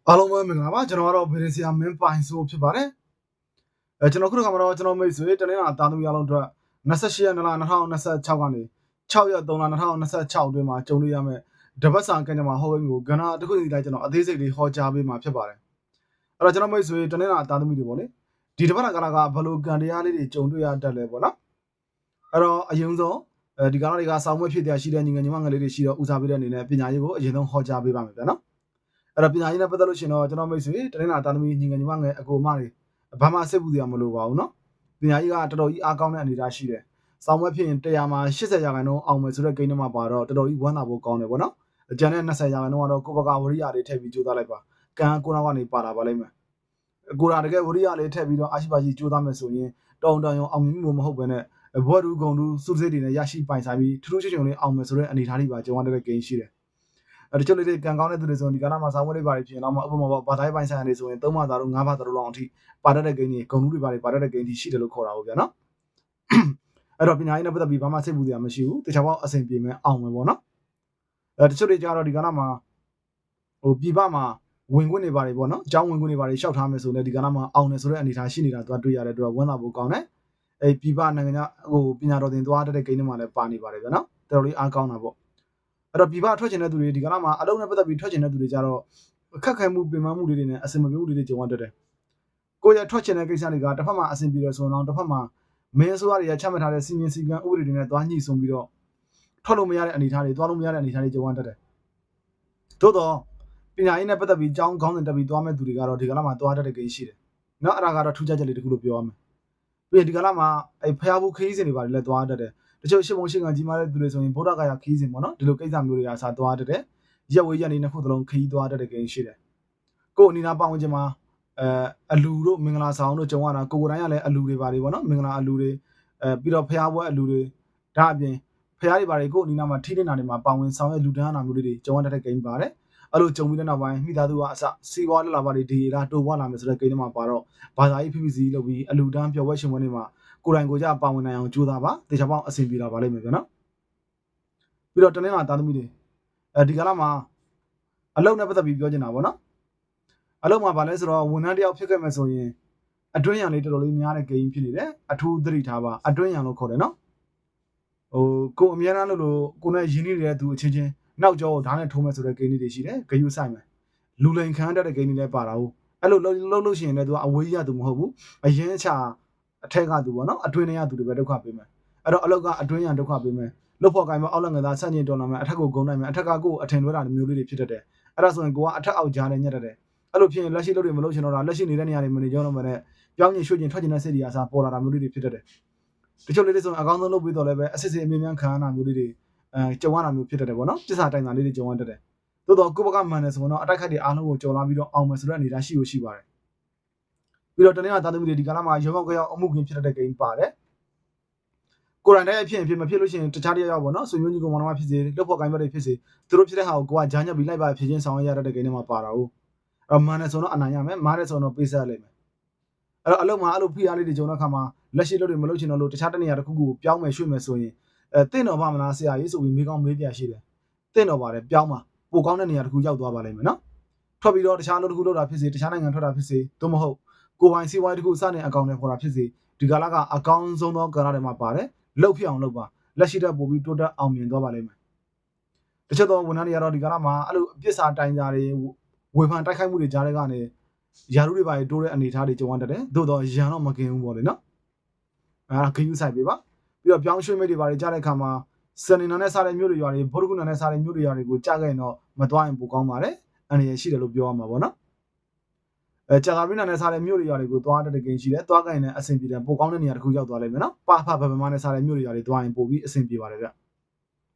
အားလုံးပဲမင်္ဂလာပါကျွန်တော်ကတော့ဗီဒီဆီယာမင်းပိုင်ဆိုဖြစ်ပါတယ်ကျွန်တော်ခုခါမှာတော့ကျွန်တော်မိတ်ဆွေတနင်္လာသားသမီးအားလုံးအတွက်28ရက်2လ2026ကနေ6ရက်3လ2026အတွင်းမှာကြုံတွေ့ရမယ့်တပတ်စာကံကြမ္မာဟောကိန်းကိုကဏ္ဍတစ်ခုစီတိုင်းကျွန်တော်အသေးစိတ်လေးဟောကြားပေးမှာဖြစ်ပါတယ်အဲ့တော့ကျွန်တော်မိတ်ဆွေတနင်္လာသားသမီးတွေပေါ့လေဒီတပတ်ကဏ္ဍကဘယ်လိုကံတရားလေးတွေကြုံတွေ့ရတတ်လဲပေါ့နော်အဲ့တော့အရင်ဆုံးဒီကဏ္ဍတွေကစောင်းမွေးဖြစ်တရားရှိတဲ့ညီငယ်ညီမငယ်လေးတွေရှိတော့ဦးစားပေးတဲ့အနေနဲ့ပညာရေးကိုအရင်ဆုံးဟောကြားပေးပါမယ်ဗျာနော်အဲ့တော့ပညာရေးနဲ့ပတ်သက်လို့ရှင်တော့ကျွန်တော်မိတ်ဆွေတနင်္လာသားသမီးညီငယ်ညီမငယ်အကိုမတွေဘာမှစိတ်ပူစရာမလိုပါဘူးเนาะပညာရေးကတော်တော်ကြီးအားကောင်းတဲ့အနေအထားရှိတယ်။စောင်းမွဲဖြစ်ရင်100မှာ80ရာခိုင်နှုန်းအောင်မယ်ဆိုတဲ့ကိန်းထဲမှာပါတော့တော်တော်ကြီးဝမ်းသာဖို့ကောင်းတယ်ပေါ့နော်။အကျန်တဲ့20ရာခိုင်နှုန်းကတော့ကိုယ့်ဘက်ကဝရိယလေးထည့်ပြီးကြိုးစားလိုက်ပါ။ကံကိုနောက်ကနေပါလာပါလိမ့်မယ်။ကိုယ်ကတကယ်ဝရိယလေးထည့်ပြီးတော့အာရှိပါရှိကြိုးစားမယ်ဆိုရင်တောင်းတရုံအောင်မြင်မှုမဟုတ်ဘဲနဲ့ဘွဲ့တူဂုံတူစုစိတ်တွေနဲ့ရရှိပိုင်ဆိုင်ပြီးထူးထူးချွန်ချွန်လေးအောင်မယ်ဆိုတဲ့အနေအထားလေးပါကြုံရတဲ့ကိန်းရှိတယ်။တချို့လေးတွေကံကောင်းတဲ့သူတွေဆိုရင်ဒီကနေ့မှာစောင်းမွေးတွေပါဖြစ်ရင်တော့ဥပမာပေါ့ဘာသာရေးပိုင်းဆိုင်ရာတွေဆိုရင်3ဘာသာတို့5ဘာသာတို့လောက်အထိပါတတ်တဲ့ကိန်းတွေဂုံတူတွေပါတတ်တဲ့ကိန်းတွေရှိတယ်လို့ခေါ်တာပေါ့ဗျာနော်အဲ့တော့ပညာရေးနဲ့ပတ်သက်ပြီးဘာမှစိတ်ပူစရာမရှိဘူးတခြားပေါက်အဆင်ပြေမယ်အောင်မယ်ပေါ့နော်တချို့တွေကြတော့ဒီကနေ့မှာပြည်ပမှာဝင်ခွင့်တွေပါတယ်ပေါ့နော်အကြောင်းဝင်ခွင့်တွေပါတယ်ရှောက်ထားမယ်ဆိုလည်းဒီကနေ့မှာအောင်တယ်ဆိုတဲ့အနေအထားရှိနေတာတွေ့ရတဲ့အတွက်ဝန်သာဖို့ကောင်းတယ်အဲ့ပြည်ပနိုင်ငံခြားပညာတော်သင်သွားတဲ့ကိန်းတွေမှာလည်းပါနေပါတယ်ဗျာနော်တော်တော်လေးအားကောင်းတာပေါ့အဲ့တော့ပြည်ပထွက်ချင်တဲ့သူတွေဒီကနေ့မှာအလုံးနဲ့ပတ်သက်ပြီးထွက်ချင်တဲ့သူတွေကြတော့အခက်ခဲမှုပင်ပန်းမှုတွေနဲ့အဆင်မပြေမှုတွေကြုံရတတ်တယ်ကိုယ့်ရဲ့ထွက်ချင်တဲ့ကိစ္စတွေကတစ်ဖက်မှာအဆင်ပြေတယ်ဆိုတော့တစ်ဖက်မှာမင်းအစိုးရတွေချမှတ်ထားတဲ့စီမင်းစည်းကမ်းဥပဒေတွေနဲ့သွားညှိဆုံးပြီးတော့ထွက်လို့မရတဲ့အနေအထားတွေသွားလို့မရတဲ့အနေအထားတွေကြုံရတတ်တယ်သို့တော့ပညာရေးနဲ့ပတ်သက်ပြီးအကြောင်းခေါင်းစဉ်တက်ပြီးသွားမဲ့သူတွေကတော့ဒီကနေ့မှာသွားတတ်တဲ့ကိစ္စရှိတယ်နော်အဲ့ဒါကတော့ထူးခြားချက်လေးတစ်ခုလို့ပြောရမယ်ပြီးရင်ဒီကနေ့မှာဖျားဘူးခရီးစဉ်တွေပါတယ်လည်းသွားတတ်တယ်တချို့ရှစ်ပုံရှစ်ကန်ကြီးမားတဲ့သူတွေဆိုရင်ဗုဒ္ဓဂယာခရီးစဉ်ပေါ့နော်ဒီလိုကိစ္စမျိုးတွေအစားသွားတတ်တယ်ရက်ဝေးရက်နေနှစ်ခုသလုံးခရီးသွားတတ်တဲ့ကိစ္စရှိတယ်ကို့အနီးနားပတ်ဝန်းကျင်မှာအလူတို့မင်္ဂလာဆောင်တို့ကြုံရတာကိုယ်တိုင်းကလည်းအလူတွေပါတယ်ပေါ့နော်မင်္ဂလာအလူတွေပြီးတော့ဖျားပွဲအလူတွေဒါအပြင်ဖျားတွေပါတယ်ကို့အနီးနားမှာထိတဲ့နာတွေမှာပါဝင်ဆောင်ရဲ့လူတန်းနာမျိုးတွေကြုံရတဲ့ကိန်းပါတယ်အဲ့လိုကြုံပြီးတဲ့နောက်ပိုင်းမိသားစုကအစစီးပွားလက်လာပါတွေဒီလားတိုးပွားလာမယ်ဆိုတဲ့ကိန်းတွေမှာပါတော့ဘာသာရေး PPC လုပ်ပြီးအလူတန်းပျော်ပွဲရှင်ပွဲတွေမှာကိုယ်တိုင်ကိုယ်ကြပါဝင်နိုင်အောင်ကြိုးစားပါတေချာပေါင်းအဆင်ပြေလာပါလိမ့်မယ်ဗျာနော်ပြီးတော့တနင်္လာသားသမီးတွေဒီကလာမှာအလုံးနဲ့ပတ်သက်ပြီးပြောချင်တာပေါ့နော်အလုံးမှာဗာလဲဆိုတော့ဝန်ထမ်းတယောက်ဖြစ်ခဲ့မယ်ဆိုရင်အတွင်းရံလေးတော်တော်လေးများတဲ့ဂိမ်းဖြစ်နေတယ်အထူးသတိထားပါအတွင်းရံလို့ခေါ်တယ်နော်ကိုအမြဲတမ်းလို့ကိုနဲ့ရင်းနှီးနေတဲ့သူအချင်းချင်းနောက်ကျောကိုဓာတ်နဲ့ထိုးမယ်ဆိုတဲ့ဂိမ်းလေးတွေရှိတယ်ဂယုဆိုင်မယ်လူလိန်ခမ်းတတ်တဲ့ဂိမ်းတွေလည်းပါတာဟုတ်အဲ့လိုလှုပ်လို့ရှိရင်လည်းသူကအဝေးရသူမဟုတ်ဘူးအရင်ချာအထက်ကသူပေါ့နော်အတွင်းထဲရသူတွေပဲဒုက္ခပေးမယ်အဲ့တော့အလောက်ကအတွင်းရံဒုက္ခပေးမယ်လို့ဖော်ကိုင်မအောက်လက်ငယ်သားဆန့်ကျင်တော်လာမယ်အထက်ကိုဂုံနိုင်မယ်အထက်ကကိုအထင်လွဲတာမျိုးလေးတွေဖြစ်တတ်တယ်အဲ့ဒါဆိုရင်ကိုကအထက်အောက်ကြားနဲ့ညက်တတ်တယ်အဲ့လိုဖြစ်ရင်လက်ရှိလုပ်တွေမလုပ်ချင်တော့တာလက်ရှိနေတဲ့နေရာတွေမနေကြတော့မှလည်းပြောင်းရင်ရွှေ့ရင်ထွက်ချင်တဲ့စိတ်တွေအစားပေါ်လာတာမျိုးလေးတွေဖြစ်တတ်တယ်တချို့လေးတွေဆိုရင်အကောင်းဆုံးလုပ်ပြီးတော့လည်းပဲအစစ်စစ်အမြင်မြန်ခံရတာမျိုးလေးတွေကြုံရတာမျိုးဖြစ်တတ်တယ်ပေါ့နော်ပြဿနာတိုင်တာလေးတွေကြုံရတတ်တယ်သို့တော့ကိုယ့်ဘက်ကမှန်တယ်ဆိုတော့အတိုက်ခိုက်တွေအားလုံးကိုကြော်လာပြီးတော့အောင်မယ်ဆိုတဲ့အနေအထားရှိလို့ရှိပါတယ်ပြီးတော့တနေ့ကသားသမီးတွေဒီကလာမှာရုံးအောင်ကြောက်အမှုကင်းဖြစ်တဲ့ကိန်းပါတယ်ကိုယ်တိုင်တဲ့အဖြစ်မဖြစ်လို့ရှိရင်တခြားတယောက်ပေါ့နော်ဆွေမျိုးညီကောင်မောင်နှမဖြစ်စေလှုပ်ဖို့ကိုင်းဘက်တွေဖြစ်စေသူတို့ဖြစ်တဲ့ဟာကိုကဂျာညက်ပြီးလိုက်ပါဖြစ်ချင်းဆောင်ရတဲ့ကိန်းတွေမှာပါတာဟုတ်မှန်တယ်ဆိုတော့အနိုင်ရမယ်မားတယ်ဆိုတော့ပေးဆက်လိုက်မယ်အဲ့တော့အလုံးမှာအဲ့လိုဖိအားလေးတွေကြုံတဲ့အခါမှာလက်ရှိလုပ်တွေမလုပ်ချင်တော့လို့တခြားတနေရာတစ်ခုကိုပြောင်းမယ်ရွှေ့မယ်ဆိုရင်တင့်တော်ပါမလားဆရာကြီးဆိုပြီးမိကောင်းမေးပြရှိတယ်တင့်တော်ပါတယ်ပြောင်းပါပိုကောင်းတဲ့နေရာတစ်ခုရောက်သွားပါလိမ့်မယ်နော်ထွက်ပြီးတော့တခြားလုပ်တစ်ခုလုပ်တာဖြစ်စေတခြားနိုင်ငံထွက်တာဖြစ်စေသို့မဟုတ်ကိုပိုင်စီးပွားရေးတစ်ခုစတင်အကောင့်တွေပေါ်တာဖြစ်စေဒီကာလကအကောင်းဆုံးသောကာလတွေမှာပါတယ်လှုပ်ဖြစ်အောင်လုပ်ပါလက်ရှိတဲ့ပို့ပြီးတိုးတက်အောင်မြင်သွားပါလိမ့်မယ်တချို့သောဝန်ထမ်းတွေကတော့ဒီကာလမှာအဲ့လိုအပြစ်စာတိုင်ကြတွေဝေဖန်တိုက်ခိုက်မှုတွေကြားတဲ့ကနေယာရုတွေပါတိုးတဲ့အနေအထားတွေကြုံရတတ်တယ်သို့တော့ရန်တော့မကင်ဘူးပေါ့လေနော်အဲ့ဒါဂယုဆိုင်ပေးပါပြီးတော့ပြောင်းရွှေ့မိတ်တွေပါကြားတဲ့အခါမှာစနေနာနဲ့စားတဲ့မြို့တွေရွာတွေဗုဒ္ဓဂုဏနဲ့စားတဲ့မြို့တွေရွာတွေကိုကြားခဲ့ရင်တော့မသွားရင်ပိုကောင်းပါတယ်အနေရရှိတယ်လို့ပြောရမှာပေါ့နော်ကြာသာပြည်နယ်နဲ့စားတဲ့မြို့တွေရွာတွေကိုသွားတဲ့ကိန်းရှိတယ်သွားကြရင်လည်းအဆင်ပြေတယ်ပိုကောင်းတဲ့နေရာတစ်ခုရောက်သွားလိမ့်မယ်နော်ပါဖဗမာနဲ့စားတဲ့မြို့တွေရွာတွေသွားရင်ပိုပြီးအဆင်ပြေပါတယ်ဗျ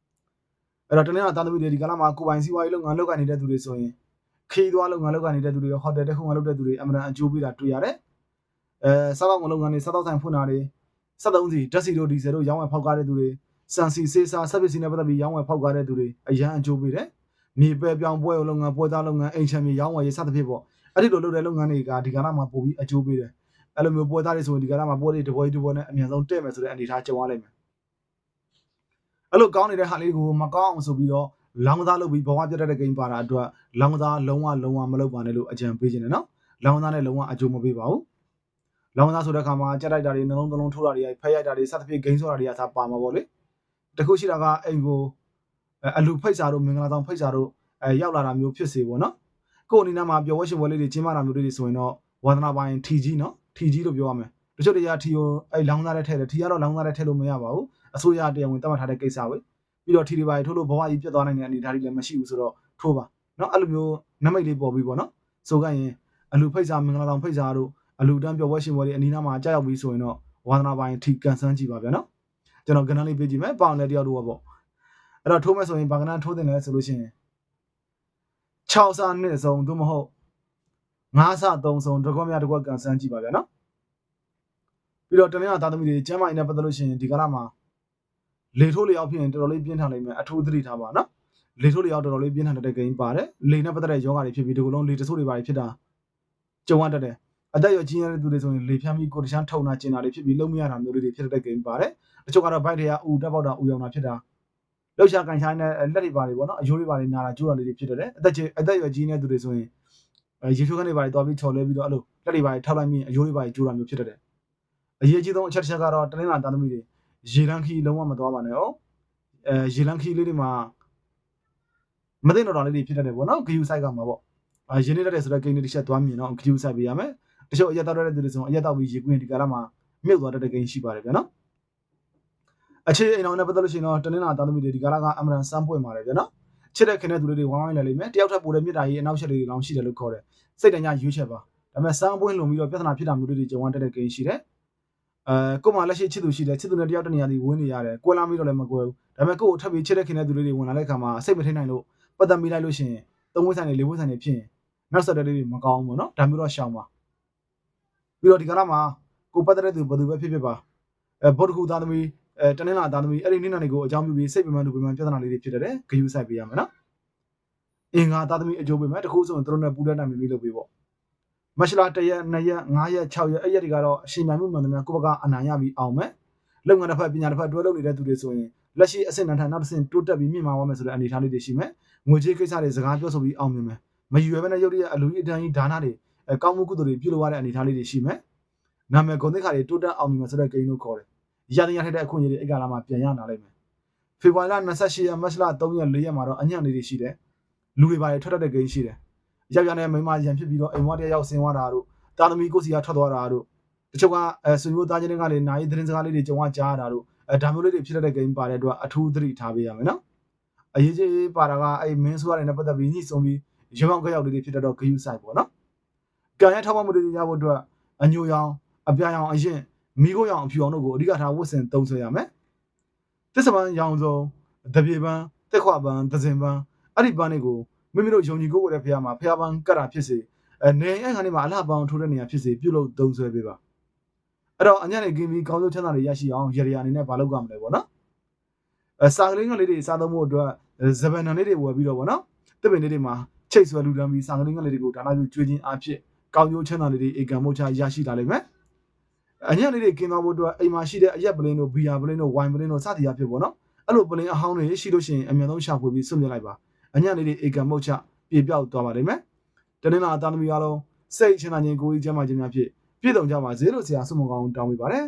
အဲ့တော့တနေ့ကသားသမီးတွေဒီကလာမှာကိုပိုင်စီးပွားရေးလုပ်ငန်းလုပ်ကိုင်နေတဲ့သူတွေဆိုရင်ခီးသွားလုပ်ငန်းလုပ်ကိုင်နေတဲ့သူတွေဟိုတယ်တက်ခုံလုပ်တဲ့သူတွေအမှန်တန်အကျိုးပေးတာတွေ့ရတယ်စားတော့လုပ်ငန်းတွေစားတော့ဆိုင်ဖွင့်တာတွေ73စီဓာတ်စီတို့ဒီဇယ်တို့ရောင်းဝယ်ဖောက်ကားတဲ့သူတွေစံစီစေးစားဆက်ပစ္စည်းနဲ့ပတ်သက်ပြီးရောင်းဝယ်ဖောက်ကားတဲ့သူတွေအရန်အကျိုးပေးတယ်မြေပဲပြောင်းပွဲလုပ်ငန်းပွဲသားလုပ်ငန်းအိမ်ချမ်းမြေရောင်းဝယ်ရေးစသဖြင့်ပေါ့အဲ့ဒီလိုလုပ်တဲ့လုပ်ငန်းတွေကဒီကလာမှာပို့ပြီးအကျိုးပေးတယ်အဲ့လိုမျိုးပွဲသားတွေဆိုရင်ဒီကလာမှာပွဲတွေတပွဲနဲ့အမြန်ဆုံးတက်မယ်ဆိုတဲ့အနေအထားကြုံရလိမ့်မယ်အဲ့လိုကောင်းနေတဲ့ဟာလေးကိုမကောင်းအောင်ဆိုပြီးတော့ လောင်းသားလုပ်ပြီးဘဝပြတ်တဲ့ကိန်းပါတာအတွက်လောင်းသားလုံးဝမလုပ်ပါနဲ့လို့အကြံပေးခြင်းနဲ့နော်လောင်းသားနဲ့လုံးဝအကျိုးမပေးပါဘူးလောင်းသားဆိုတဲ့အခါမှာကြက်လိုက်တာတွေနှလုံးသလုံးထိုးတာတွေဖဲရိုက်တာတွေစသဖြင့်ဂိမ်းဆိုတာတွေကသာပါမှာပေါ့လေတခုရှိတာကအိမ်ကိုအလူဖိတ်စာတို့မင်္ဂလာဆောင်ဖိတ်စာတို့ရောက်လာတာမျိုးဖြစ်စေပေါ့နော်ကိုယ်အနေနဲ့မှာပျော်ဝှက်ရှင်ပွဲလေးတွေကျင်းပတာမျိုးတွေဆိုရင်တော့ဝါသနာပိုင်းထီကြီးနော်ထီကြီးလို့ပြောရမယ်တချို့တွေကထီကိုလောင်းသားနဲ့ထည့်တယ်ထီကတော့လောင်းသားနဲ့ထည့်လို့မရပါဘူးအစိုးရတရားဝင်သတ်မှတ်ထားတဲ့ကိစ္စပဲပြီးတော့ထီတွေပါထိုးလို့ဘဝကြီးပြတ်သွားနိုင်တဲ့အနေအထားတွေလည်းမရှိဘူးဆိုတော့ထိုးပါနော်အဲ့လိုမျိုးနမိတ်လေးပေါ်ပြီးပေါ့နော်ဆိုကြရင်အလူဖိတ်စာမင်္ဂလာဆောင်ဖိတ်စာတို့အလူတန်းပျော်ပွဲရှင်ပွဲတွေအနီးနားမှာကြာရောက်ပြီးဆိုရင်တော့ဝါသနာပိုင်းထီကန်ဆန်းကြည့်ပါဗျာနော်ကျွန်တော်ကဏ္ဍလေးပေးကြည့်မယ်ပေါင်လည်းတယောက်တို့ပေါ့အဲ့တော့ထိုးမယ်ဆိုရင်ဘာကဏ္ဍထိုးတင်လဲဆိုလို့ရှိရင်6စာ2စုံသို့မဟုတ်5စာ3စုံတကောများတကောကန်ဆန်းကြည့်ပါဗျာနော်ပြီးတော့တနင်္လာသားသမီးတွေကျမ်းမာရေးနဲ့ပတ်သက်လို့ရှိရင်ဒီကာလမှာလေထိုးလေရောက်ဖြစ်ရင်တော်တော်လေးပြင်းထန်နိုင်မယ်အထူးသတိထားပါနော်လေထိုးလေရောက်တော်တော်လေးပြင်းထန်တဲ့ကိန်းပါတယ်လေနဲ့ပတ်သက်တဲ့ယောဂတွေဖြစ်ပြီးဒီကုလုံးလေတဆိုးတွေပါဖြစ်တာကြုံရတတ်တယ်အသက်ရွယ်ကြီးရတဲ့သူတွေဆိုရင်လေဖြန်းပြီးကိုယ်တခြားထုံနာကျင်တာတွေဖြစ်ပြီးလုံးမရတာမျိုးတွေဖြစ်တဲ့ကိန်းပါတယ်တချို့ကတော့ဘိုက်တွေကဥတက်ပေါက်တာဥယောင်တာဖြစ်တာလှုပ်ရှားကန်ချိုင်းတဲ့လက်တွေပါတွေပေါ့နော်အယိုးတွေပါတွေနာတာကျိုးတာလေးတွေဖြစ်တယ်အသက်ရွယ်ကြီးနေတဲ့သူတွေဆိုရင်ရေချိုးကနေပါတွေတွားပြီးချော်လဲပြီးတော့အဲ့လိုလက်တွေပါတွေထောက်လိုက်ပြီးအယိုးတွေပါတွေကျိုးတာမျိုးဖြစ်တယ်အရေးကြီးဆုံးအချက်တစ်ချက်ကတော့တနင်္လာသားသမီးတွေရေလန်းခီလုံးဝမသွားပါနဲ့ဟုတ်ရေလန်းခီလေးတွေမှာမသိတော့တာလေးတွေဖြစ်တတ်တယ်ပေါ့နော်ဂယူဆိုင်ကမှာပေါ့ရင်းနေတတ်တယ်ဆိုတော့ဂိမ်းလေးတစ်ချက်သွားမြင်တော့ဂယူဆိုင်ပေးရမယ်တချို့အရက်တောက်တဲ့သူတွေဆိုအရက်တောက်ပြီးရေကွင်းဒီကာလမှာမြုပ်သွားတတ်တဲ့ဂိမ်းရှိပါတယ်ဗျာနော်အခြေအိမ်အောင်နဲ့ပတ်သက်လို့ရှိရင်တော့တနင်္လာသားသမီးတွေဒီကာလကအမရန်စမ်းပွင့်ပါတယ်ဗျာနော်ချစ်တဲ့ခင်တဲ့သူတွေဝိုင်းဝိုင်းလဲလိမ့်မယ်တယောက်ထပ်ပိုတဲ့မြစ်တာကြီးအနောက်ချက်တွေလောင်ရှိတယ်လို့ခေါ်တယ်စိတ်တညာရွေးချက်ပါဒါပေမဲ့စမ်းပွင့်လုံပြီးတော့ပြဿနာဖြစ်တာမျိုးတွေကြုံရတတ်တဲ့ဂိမ်းရှိတယ်ကို့မှာလက်ရှိချစ်သူရှိတယ်ချစ်သူနဲ့တယောက်တနေရာစီဝင်နေရတယ်ကွဲလာမိတော့လည်းမကွဲဘူးဒါပေမဲ့ကို့ကိုထပ်ပြီးချစ်တဲ့ခင်တဲ့သူတွေဝင်လာတဲ့ခါမှာစိတ်မထိန်နိုင်လို့ပတ်သက်မိလိုက်လို့ရှိရင်သုံးဝိဆိုင်တွေလေးဝိဆိုင်တွေဖြစ်ရင်နောက်ဆက်တွဲလေးတွေမကောင်းဘူးပေါ့နော်ဒါမျိုးတော့ရှောင်ပါပြီးတော့ဒီကာလမှာကိုပတ်သက်တဲ့သူဘယ်သူပဲဖြစ်ဖြစ်ပါဗုဒ္ဓခုသားသမီးတနင်္လာသားသမီးအဲ့ဒီနေ့နာတွေကိုအကြောင်းပြုပြီးစိတ်ပင်ပန်းသူပင်ပန်းပြဿနာလေးတွေဖြစ်တဲ့ဂယူဆိုင်ပေးရမယ်နော်အင်္ဂါသားသမီးအကျိုးပေးမယ်တခုဆိုရင်သူတို့နဲ့ပူတဲ့တိုင်မျိုးလုပ်ပေးပေါ့မက်ရှလာ1ရက်2ရက်5ရက်6ရက်အဲ့ရက်တွေကတော့အရှင်မြန်မှုမှန်သမျှကိုယ့်ဘက်ကအနိုင်ရပြီးအောင်မယ်လုပ်ငန်းတစ်ဖက်ပညာတစ်ဖက်တွဲလုပ်နေတဲ့သူတွေဆိုရင်လက်ရှိအဆင့်နှံထန်နောက်တစ်ဆင့်တိုးတက်ပြီးမြင့်မားသွားမယ်ဆိုတဲ့အနေအထားလေးတွေရှိမယ်ငွေကြေးကိစ္စတွေစကားပြောဆိုပြီးအောင်မြင်မယ်မရွယ်ဘဲနဲ့ရုပ်ရည်အလူကြီးအတန်းကြီးဒါနတွေကောင်းမှုကုသိုလ်တွေပြုလုပ်ရတဲ့အနေအထားလေးတွေရှိမယ်နာမည်ဂုဏ်သိက္ခာတွေတိုးတက်အောင်မြင်မယ်ဆိုတဲ့ဂိမ်းလို့ခေါ်တယ်ရတဲ့ရထိုက်တဲ့အခွင့်အရေးတွေအဲ့ကာလမှာပြန်ရလာလိမ့်မယ်ဖေဖော်ဝါရီလ28ရက်မတ်လ3ရက်4ရက်မှာတော့အညံ့လေးတွေရှိတယ်လူတွေပါတွေထွက်တတ်တဲ့ဂိမ်းရှိတယ်ရောက်ရတဲ့မိမရန်ဖြစ်ပြီးတော့အိမ်ဝါတယောက်ဆင်းသွားတာတို့တာသမီကိုစီကထွက်သွားတာတို့တချို့ကဆွေမျိုးသားချင်းတွေကလည်းနိုင်သတင်းစကားလေးတွေကြုံရကြားရတာတို့ဒါမျိုးလေးတွေဖြစ်တဲ့ဂိမ်းပါတဲ့အတွက်အထူးသတိထားပေးရမယ်နော်အရေးကြီးပါတာကအဲ့မင်းဆိုရတယ်နဲ့ပတ်သက်ပြီးညှိစုံပြီးရုံအောင်ကြောက်လေးတွေဖြစ်တော့ဂယူဆိုင်ပေါ့နော်ကံရထောက်ပံ့မှုတွေရဖို့အတွက်အညိုရောင်အပြာရောင်အရင်မိခိုးရောင်အဖြူအောင်တို့ကိုအဓိကထားဝတ်ဆင်သုံးဆွဲရမယ်သစ္စာပန်းရောင်စုံတပြေပန်းတက်ခွပန်းသဇင်ပန်းအဲ့ဒီပန်းတွေကိုမိမိတို့ယုံကြည်ကိုယ်ကိုယ်တဲ့ဖះမှာဖះပန်းကတ်တာဖြစ်စေနေအဲ့ခါနေမှာအလှပန်းထိုးတဲ့နေရာဖြစ်စေပြုလုပ်သုံးဆွဲပေးပါအဲ့တော့အညံ့နေကင်းပြီးကောင်းဆုံးချမ်းသာတွေရရှိအောင်ရရအနေနဲ့မလုပ်ရမလဲပေါ့နော်စာကလေးငယ်လေးတွေစားသုံးဖို့အတွက်ဇဗန်နန်လေးတွေဝယ်ပြီးတော့ပေါ့နော်တစ်ပင်လေးတွေမှာချိတ်ဆွဲလူတန်းပြီးစာကလေးငယ်လေးတွေကိုဒါနပြုကျွေးခြင်းအဖြစ်ကောင်းကျိုးချမ်းသာလေးတွေဧကံမုတ်ချရရှိလာလိမ့်မယ်အညံ့လေးတွေကင်းသွားဖို့အတွက်အိမ်မှာရှိတဲ့အရက်ပလင်းတို့ဘီယာပလင်းတို့ဝိုင်ပလင်းတို့စသည်အဖြစ်ပေါ့နော်အဲ့လိုပလင်းအဟောင်းတွေရှိလို့ရှိရင်အမြန်ဆုံးရှာဖွေပြီးဆွတ်မြစ်လိုက်ပါအညံ့လေးတွေဧကံမုတ်ချပြေပြောက်သွားပါလိမ့်မယ်တနင်္လာသားသမီးအားလုံးစိတ်ချမ်းသာခြင်းကိုယ်ကြီးကျန်းမာခြင်းများဖြင့်ပြည့်စုံကြပါစေလို့ဆရာဆုမွန်ကောင်းတောင်းပေးပါတယ်